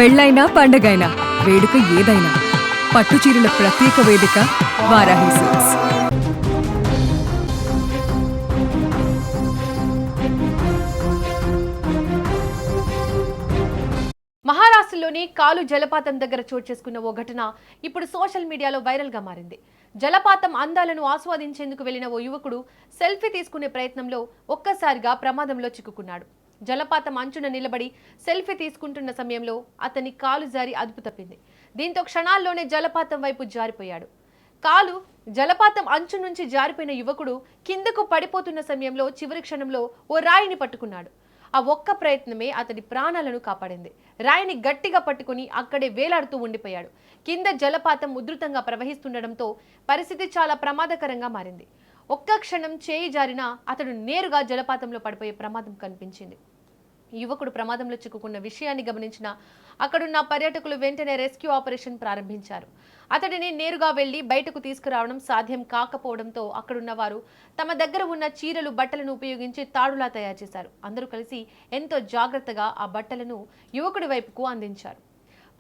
పెళ్లైనా పండగైనా వేడుక ఏదైనా పట్టుచీరల ప్రత్యేక వేదిక వారాహి సిల్క్స్. మహారాష్ట్రలోని కాలు జలపాతం దగ్గర చోటు చేసుకున్న ఓ ఘటన ఇప్పుడు సోషల్ మీడియాలో వైరల్ గా మారింది. జలపాతం అందాలను ఆస్వాదించేందుకు వెళ్లిన ఓ యువకుడు సెల్ఫీ తీసుకునే ప్రయత్నంలో ఒక్కసారిగా ప్రమాదంలో చిక్కుకున్నాడు. జలపాతం అంచున నిలబడి సెల్ఫీ తీసుకుంటున్న సమయంలో అతని కాలు జారి అదుపు తప్పింది. దీంతో క్షణాల్లోనే జలపాతం వైపు జారిపోయాడు. కాలు జలపాతం అంచు నుంచి జారిపోయిన యువకుడు కిందకు పడిపోతున్న సమయంలో చివరి క్షణంలో ఓ రాయిని పట్టుకున్నాడు. ఆ ఒక్క ప్రయత్నమే అతడి ప్రాణాలను కాపాడింది. రాయిని గట్టిగా పట్టుకుని అక్కడే వేలాడుతూ ఉండిపోయాడు. కింద జలపాతం ఉధృతంగా ప్రవహిస్తుండటంతో పరిస్థితి చాలా ప్రమాదకరంగా మారింది. ఒక్క క్షణం చేయి జారినా అతడు నేరుగా జలపాతంలో పడిపోయే ప్రమాదం కనిపించింది. యువకుడు ప్రమాదంలో చిక్కుకున్న విషయాన్ని గమనించిన అక్కడున్న పర్యాటకులు వెంటనే రెస్క్యూ ఆపరేషన్ ప్రారంభించారు. అతడిని నేరుగా వెళ్లి బయటకు తీసుకురావడం సాధ్యం కాకపోవడంతో అక్కడున్న వారు తమ దగ్గర ఉన్న చీరలు బట్టలను ఉపయోగించి తాడులా తయారు చేశారు. అందరూ కలిసి ఎంతో జాగ్రత్తగా ఆ బట్టలను యువకుడి వైపుకు అందించారు.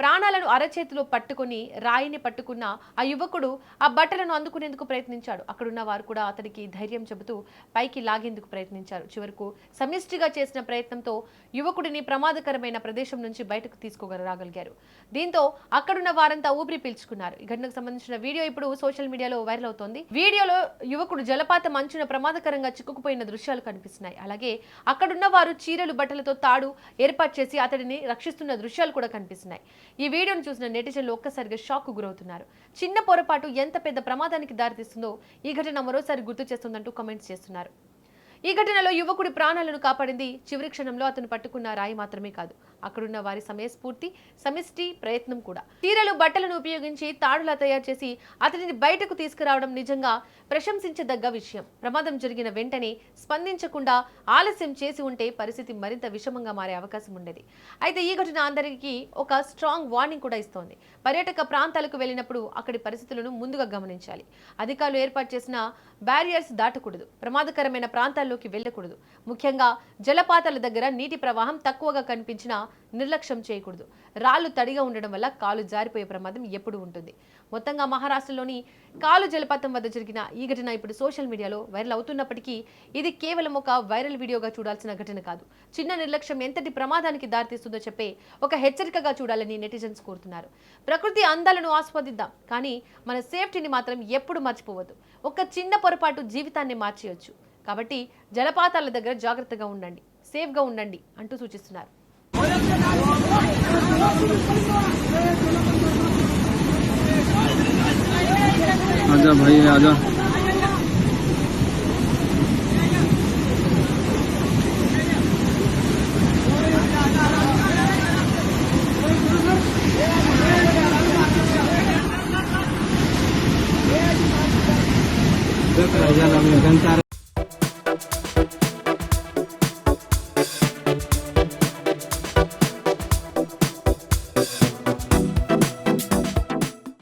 ప్రాణాలను అరచేతిలో పట్టుకుని రాయిని పట్టుకున్న ఆ యువకుడు ఆ బట్టలను అందుకునేందుకు ప్రయత్నించాడు. అక్కడున్న వారు కూడా అతడికి ధైర్యం చెబుతూ పైకి లాగేందుకు ప్రయత్నించారు. చివరకు సమిష్టిగా చేసిన ప్రయత్నంతో యువకుడిని ప్రమాదకరమైన ప్రదేశం నుంచి బయటకు తీసుకురాగలిగారు. దీంతో అక్కడున్న వారంతా ఊపిరి పీల్చుకున్నారు. ఈ ఘటనకు సంబంధించిన వీడియో ఇప్పుడు సోషల్ మీడియాలో వైరల్ అవుతోంది. వీడియోలో యువకుడు జలపాతం అంచున ప్రమాదకరంగా చిక్కుకుపోయిన దృశ్యాలు కనిపిస్తున్నాయి. అలాగే అక్కడున్న వారు చీరలు బట్టలతో తాడు ఏర్పాటు చేసి అతడిని రక్షిస్తున్న దృశ్యాలు కూడా కనిపిస్తున్నాయి. ఈ వీడియోను చూసిన నెటిజన్లు ఒక్కసారిగా షాక్ గురవుతున్నారు. చిన్న పొరపాటు ఎంత పెద్ద ప్రమాదానికి దారితీస్తుందో ఈ ఘటన మరోసారి గుర్తు చేస్తుందంటూ కామెంట్స్ చేస్తున్నారు. ఈ ఘటనలో యువకుడి ప్రాణాలను కాపాడింది చివరి క్షణంలో అతను పట్టుకున్న రాయి మాత్రమే కాదు, అక్కడున్న వారి సమయస్ఫూర్తి సమిష్టి ప్రయత్నం కూడా. చీరలు బట్టలను ఉపయోగించి తాడులా తయారు చేసి అతనిని బయటకు తీసుకురావడం నిజంగా ప్రశంసించదగ్గ విషయం. ప్రమాదం జరిగిన వెంటనే స్పందించకుండా ఆలస్యం చేసి ఉంటే పరిస్థితి మరింత విషమంగా మారే అవకాశం ఉండేది. అయితే ఈ ఘటన అందరికీ ఒక స్ట్రాంగ్ వార్నింగ్ కూడా ఇస్తోంది. పర్యాటక ప్రాంతాలకు వెళ్ళినప్పుడు అక్కడి పరిస్థితులను ముందుగా గమనించాలి. అధికారులు ఏర్పాటు చేసిన బ్యారియర్స్ దాటకూడదు, ప్రమాదకరమైన ప్రాంతాల్లోకి వెళ్ళకూడదు. ముఖ్యంగా జలపాతాల దగ్గర నీటి ప్రవాహం తక్కువగా కనిపించినా నిర్లక్ష్యం చేయకూడదు. రాళ్లు తడిగా ఉండడం వల్ల కాలు జారిపోయే ప్రమాదం ఎప్పుడు ఉంటుంది. మొత్తంగా మహారాష్ట్రలోని కాలు జలపాతం వద్ద జరిగిన ఈ ఘటన ఇప్పుడు సోషల్ మీడియాలో వైరల్ అవుతున్నప్పటికీ ఇది కేవలం ఒక వైరల్ వీడియోగా చూడాల్సిన ఘటన కాదు. చిన్న నిర్లక్ష్యం ఎంతటి ప్రమాదానికి దారితీస్తుందో చెప్పే ఒక హెచ్చరికగా చూడాలని నెటిజన్స్ కోరుతున్నారు. ప్రకృతి అందాలను ఆస్వాదిద్దాం, కానీ మన సేఫ్టీని మాత్రం ఎప్పుడు మర్చిపోవద్దు. ఒక చిన్న పొరపాటు జీవితాన్ని మార్చేయొచ్చు. కాబట్టి జలపాతాల దగ్గర జాగ్రత్తగా ఉండండి, సేఫ్గా ఉండండి అంటూ సూచిస్తున్నారు. आजा भाई आजा।